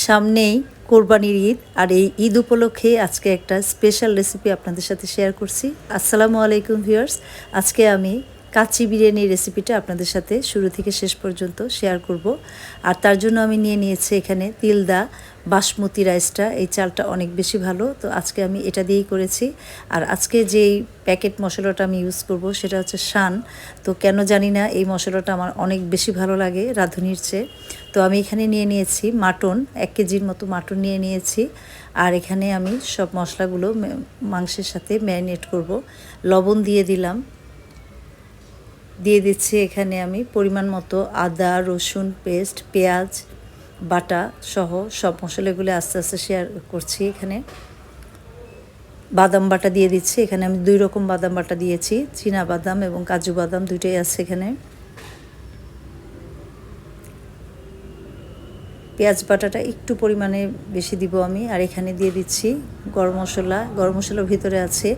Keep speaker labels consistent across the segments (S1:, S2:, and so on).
S1: সামনেই কোরবানির ঈদ, আর এই ঈদ উপলক্ষে আজকে একটা স্পেশাল রেসিপি আপনাদের সাথে শেয়ার করছি। আসসালামু আলাইকুম ভিউয়ার্স। আজকে আমি কাচ্চি বিরিয়ানির রেসিপিটা আপনাদের সাথে শুরু থেকে শেষ পর্যন্ত শেয়ার করব। আর তার জন্য আমি নিয়েছি এখানে তিলদা বাসমতি রাইসটা। এই চালটা অনেক বেশি ভালো, তো আজকে আমি এটা দিয়েই করেছি। আর আজকে যেই প্যাকেট মশলাটা আমি ইউজ করব সেটা হচ্ছে শান। তো কেন জানি না এই মশলাটা আমার অনেক বেশি ভালো লাগে রাঁধুনির চেয়ে। তো আমি এখানে নিয়েছি মাটন, 1 কেজির মতো মাটন নিয়েছি। আর এখানে আমি সব মশলাগুলো মাংসের সাথে ম্যারিনেট করব। লবণ দিয়ে দিলাম, দিয়ে দিচ্ছি এখানে আমি পরিমাণ মতো আদা রসুন পেস্ট, পেঁয়াজ বাটা সহ সব মশলাগুলো আস্তে আস্তে শেয়ার করছি। এখানে বাদাম বাটা দিয়ে দিচ্ছি। এখানে আমি 2 রকম বাদাম বাটা দিয়েছি, চীনা বাদাম এবং কাজু বাদাম দুটোই আছে এখানে। পেঁয়াজ বাটাটা একটু পরিমাণে বেশি দিব আমি। আর এখানে দিয়ে দিচ্ছি গরম মশলা। গরম মশলার ভিতরে আছে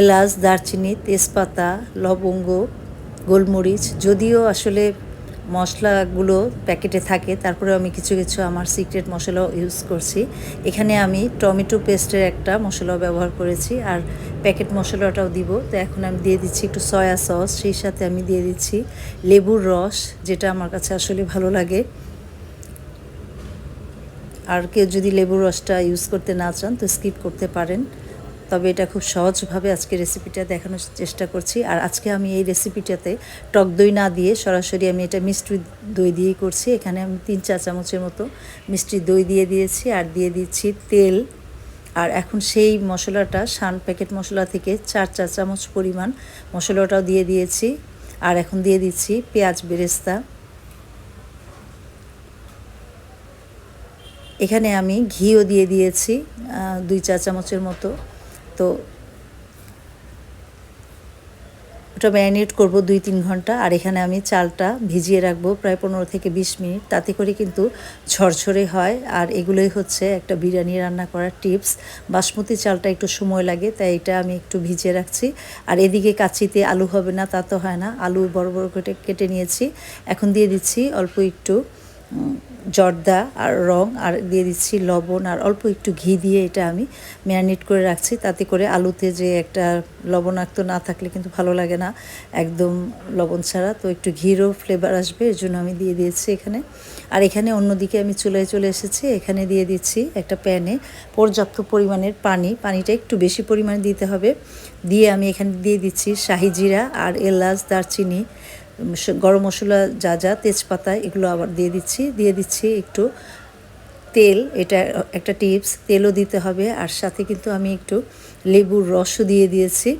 S1: এলাচ, দারচিনি, তেজপাতা, লবঙ্গ, গোলমরিচ। যদিও আসলে মশলাগুলো প্যাকেটে থাকে, তারপরে আমি কিছু কিছু আমার সিক্রেট মশলাও ইউজ করছি। এখানে আমি টমেটো পেস্টের একটা মশলাও ব্যবহার করেছি, আর প্যাকেট মশলাটাও দিব। তো এখন আমি দিয়ে দিচ্ছি একটু সয়া সস, সেই সাথে আমি দিয়ে দিচ্ছি লেবুর রস, যেটা আমার কাছে আসলে ভালো লাগে। আর কেউ যদি লেবুর রসটা ইউজ করতে না চান তো স্কিপ করতে পারেন, তবে এটা খুব সহজভাবে আজকে রেসিপিটা দেখানোর চেষ্টা করছি। আর আজকে আমি এই রেসিপিটাতে টক দই না দিয়ে সরাসরি আমি এটা মিষ্টি দই দিয়েই করছি। এখানে আমি 3-4 চামচের মতো মিষ্টি দই দিয়ে দিয়েছি, আর দিয়ে দিচ্ছি তেল। আর এখন সেই মশলাটা শান প্যাকেট মশলা থেকে 4 চামচ পরিমাণ মশলাটাও দিয়ে দিয়েছি। আর এখন দিয়ে দিচ্ছি পেঁয়াজ বেরেস্তা। এখানে আমি ঘিও দিয়ে দিয়েছি 2-4 চামচের মতো। তো ওটা ম্যারিনেট করব 2-3 ঘন্টা। আর এখানে আমি চালটা ভিজিয়ে রাখবো প্রায় 15 থেকে 20 মিনিট, তাতে করে কিন্তু ঝরঝরে হয়। আর এগুলোই হচ্ছে একটা বিরিয়ানি রান্না করার টিপস। বাসমতি চালটা একটু সময় লাগে, তাই এটা আমি একটু ভিজিয়ে রাখছি। আর এদিকে কাচ্চিতে আলু হবে না তা তো হয় না, আলু বড় বড় করে কেটে নিয়েছি। এখন দিয়ে দিচ্ছি অল্প একটু জর্দা আর রং, আর দিয়ে দিচ্ছি লবণ, আর অল্প একটু ঘি দিয়ে এটা আমি ম্যারিনেট করে রাখছি, তাতে করে আলুতে যে একটা লবণাক্ত না থাকলে কিন্তু ভালো লাগে না একদম লবণ ছাড়া। তো একটু ঘিরও ফ্লেভার আসবে, এর জন্য আমি দিয়ে দিয়েছি এখানে। আর এখানে অন্যদিকে আমি চুলায় চলে এসেছি। এখানে দিয়ে দিচ্ছি একটা প্যানে পর্যাপ্ত পরিমাণের পানি। পানিটা একটু বেশি পরিমাণে দিতে হবে। দিয়ে আমি এখানে দিয়ে দিচ্ছি শাহি জিরা আর এলাচ, দারচিনি, গরম মশলা যা যা, তেজপাতা, এগুলো আবার দিয়ে দিচ্ছি একটু তেল। এটা একটা টিপস, তেলও দিতে হবে। আর সাথে কিন্তু আমি একটু লেবুর রসও দিয়ে দিয়েছি।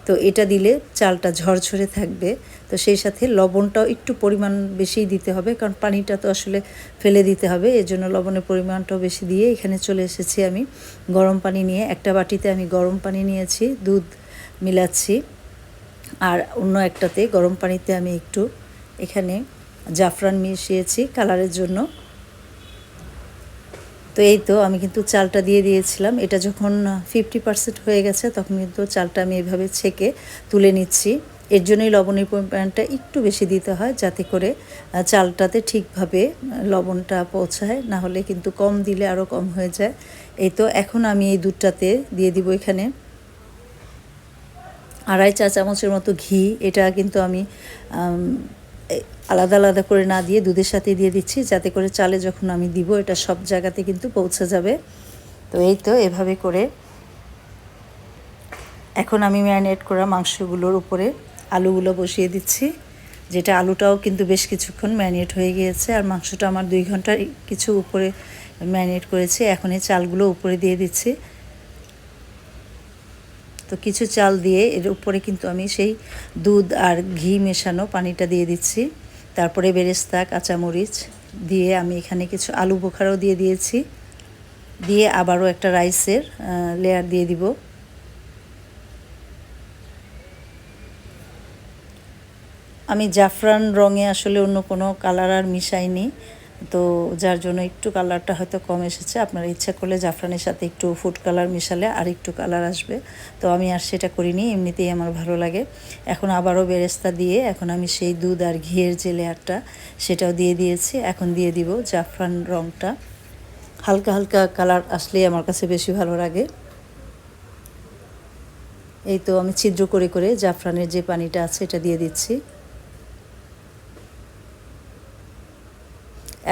S1: তো এটা দিলে চালটা ঝরঝরে থাকবে। তো সেই সাথে লবণটাও একটু পরিমাণ বেশিই দিতে হবে, কারণ পানিটা তো আসলে ফেলে দিতে হবে, এর জন্য লবণের পরিমাণটাও বেশি দিয়ে এখানে চলে এসেছি আমি গরম পানি নিয়ে। একটা বাটিতে আমি গরম পানি নিয়েছি, দুধ মিলাচ্ছি। আর অন্য একটাতে গরম পানিতে আমি একটু এখানে জাফরান মিশিয়েছি কালারের জন্য। তো এই তো আমি কিন্তু চালটা দিয়ে দিয়েছিলাম। এটা যখন 50% হয়ে গেছে তখন কিন্তু চালটা আমি এভাবে ছেঁকে তুলে নিচ্ছি। এর জন্যই লবণের পরিমাণটা একটু বেশি দিতে হয়, যাতে করে চালটাতে ঠিকভাবে লবণটা পৌঁছায়, না হলে কিন্তু কম দিলে আরও কম হয়ে যায়। এই তো এখন আমি এই দুধটাতে দিয়ে দিব এখানে 2.5 চা চামচের মতো ঘি। এটা কিন্তু আমি আলাদা আলাদা করে না দিয়ে দুধের সাথে দিয়ে দিচ্ছি, যাতে করে চালে যখন আমি দিব এটা সব জায়গাতে কিন্তু পৌঁছে যাবে। তো এই তো এভাবে করে এখন আমি ম্যারিনেট করা মাংসগুলোর উপরে আলুগুলো বসিয়ে দিচ্ছি, যেটা আলুটাও কিন্তু বেশ কিছুক্ষণ ম্যারিনেট হয়ে গিয়েছে। আর মাংসটা আমার 2 ঘন্টার কিছু উপরে ম্যারিনেট করেছি। এখন এই চালগুলো উপরে দিয়ে দিচ্ছি। তো কিছু চাল দিয়ে এর উপরে কিন্তু আমি সেই দুধ আর ঘি মেশানো পানিটা দিয়ে দিচ্ছি। তারপরে বেরেস্তা, কাঁচামরিচ দিয়ে আমি এখানে কিছু আলু বোখারাও দিয়ে দিয়েছি। দিয়ে আবারও একটা রাইসের লেয়ার দিয়ে দিব। আমি জাফরান রঙে আসলে অন্য কোনো কালার আর মিশাইনি, তো যার জন্য একটু কালারটা হয়তো কম এসেছে। আপনারা ইচ্ছা করলে জাফরানের সাথে একটু ফুড কালার মিশালে আর একটু কালার আসবে, তো আমি আর সেটা করিনি, এমনিতেই আমার ভালো লাগে। এখন আবারও বেরেস্তা দিয়ে এখন আমি সেই দুধ আর ঘিয়ের যে লেয়ারটা সেটাও দিয়ে দিয়েছি। এখন দিয়ে দিব জাফরান রঙটা। হালকা হালকা কালার আসলেই আমার কাছে বেশি ভালো লাগে। এই তো আমি ছিদ্র করে করে জাফরানের যে পানিটা আছে এটা দিয়ে দিচ্ছি।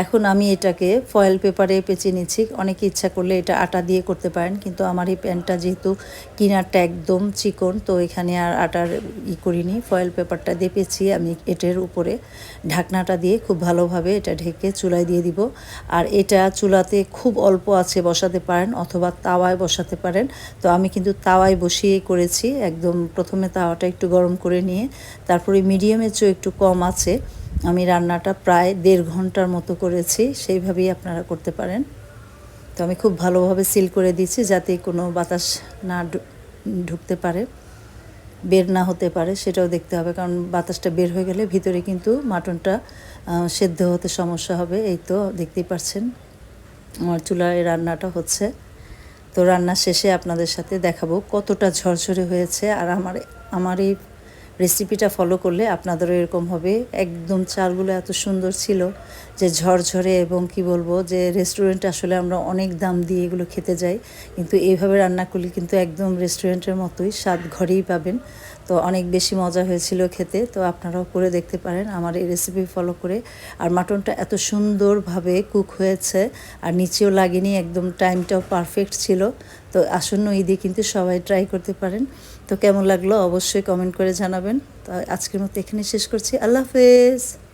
S1: এখন আমি এটাকে ফয়েল পেপারে পেঁচিয়ে নিচ্ছি। অনেকে ইচ্ছা করলে এটা আটা দিয়ে করতে পারেন, কিন্তু আমার এই প্যানটা যেহেতু কিনারটা একদম চিকন, তো এখানে আর আটার করিনি, ফয়েল পেপারটা দিয়ে পেঁচিয়ে আমি এটার উপরে ঢাকনাটা দিয়ে খুব ভালোভাবে এটা ঢেকে চুলায় দিয়ে দিব। আর এটা চুলাতে খুব অল্প আছে বসাতে পারেন অথবা তাওয়ায় বসাতে পারেন। তো আমি কিন্তু তাওয়ায় বসিয়ে করেছি। একদম প্রথমে তাওয়াটা একটু গরম করে নিয়ে তারপরে মিডিয়ামের চেয়েও একটু কম আছে আমি রান্নাটা প্রায় 1.5 ঘন্টার মতো করেছি। সেইভাবেই আপনারা করতে পারেন। তো আমি খুব ভালোভাবে সিল করে দিয়েছি যাতে কোনো বাতাস না ঢুকতে পারে, বের না হতে পারে, সেটাও দেখতে হবে, কারণ বাতাসটা বের হয়ে গেলে ভিতরে কিন্তু মাটনটা সেদ্ধ হতে সমস্যা হবে। এই তো দেখতেই পাচ্ছেন আমার চুলায় রান্নাটা হচ্ছে। তো রান্না শেষে আপনাদের সাথে দেখাবো কতটা ঝরঝরে হয়েছে। আর আমার এই রেসিপিটা ফলো করলে আপনাদেরও এরকম হবে। একদম চালগুলো এত সুন্দর ছিল যে ঝরঝরে, এবং কি বলবো যে রেস্টুরেন্টে আসলে আমরা অনেক দাম দিয়ে এগুলো খেতে যাই, কিন্তু এইভাবে রান্না করলে কিন্তু একদম রেস্টুরেন্টের মতোই স্বাদ ঘরেই পাবেন। তো অনেক বেশি মজা হয়েছিল খেতে। তো আপনারাও করে দেখতে পারেন আমার এই রেসিপি ফলো করে। আর মাটনটা এত সুন্দরভাবে কুক হয়েছে আর নিচেও লাগেনি, একদম টাইমটাও পারফেক্ট ছিল। তো আসন্ন ঈদে কিন্তু সবাই ট্রাই করতে পারেন। তো কেমন লাগলো অবশ্যই কমেন্ট করে জানাবেন। তো আজকের মতো এখানে শেষ করছি। আল্লাহ হাফেজ।